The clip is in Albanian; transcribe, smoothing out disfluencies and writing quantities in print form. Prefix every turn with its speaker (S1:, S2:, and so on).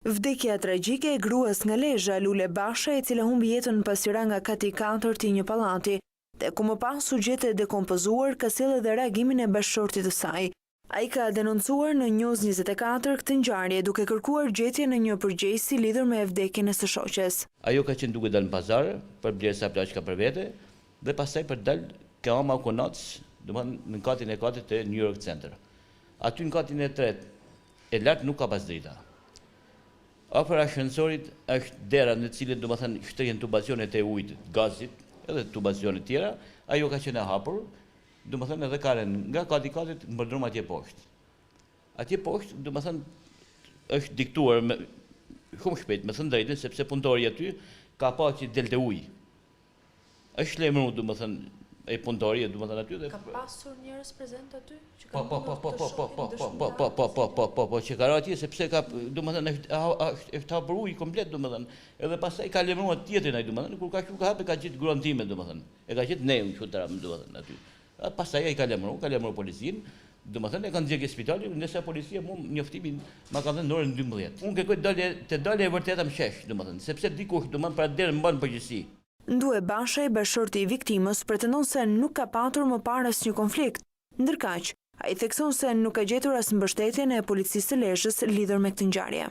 S1: Vdekja tragjike e gruas nga Lezhë, Lule Basha, e cila humbi jetën pas i ra nga kati 4 i një pallati, dhe ku më pas u gjetë e dekompozuar, ka sjellë edhe reagimin e bashkëshortit të saj. Ai ka denoncuar në News 24 këtë ngjarje, duke kërkuar gjetjen e një përgjegjësi lidhur me vdekjen e së shoqes.
S2: Ajo ka qenë duke dalë në pazar për blerë sa plaçka për vete dhe pastaj për dalë ke ama Konac, domethënë në katin e 4 të New York Center. Aty në katin e 3 e lart nuk ka pas drita. Afër ashensorit është dera në cilën domethënë shtrehen tubacionet e ujit, gazit, edhe tubacione tjera, ajo ka qenë e hapur, domethënë edhe karen nga kati 4 mbërndrum atje poshtë. Atje poshtë domethënë është diktuar me shumë shpejt, me thënë drejtën, sepse punëtori aty ka pa që delte ujë. Është lajmëruar domethënë e punëtori domethënë aty dhe
S3: ka pasur njerëz prezent aty që
S2: po që ka atje sepse ka domethënë është hapur ujë komplet domethënë edhe pastaj ka lajmëruar tjetrin ai domethënë kur ka hapur ka gjetë gruan time domethënë e ka gjetë neun kështu tram domethënë aty. Pastaj ai ka lajmëruar policinë, domethënë e kanë nxjerrë spitalin, ndërsa policia mua njoftimin ma ka dhënë në orën 12. Unë kërkoj të dalë e vërteta më shesh domethënë sepse dikush domethënë para derë mban përgjegjësi.
S1: Ndue Basha, bashkëshorti i viktimës, pretendon se nuk ka patur më parë asnjë konflikt. Ndërkaq, ai thekson se nuk ka gjetur as mbështetjen e policisë së Lezhës lidhur me këtë ngjarje.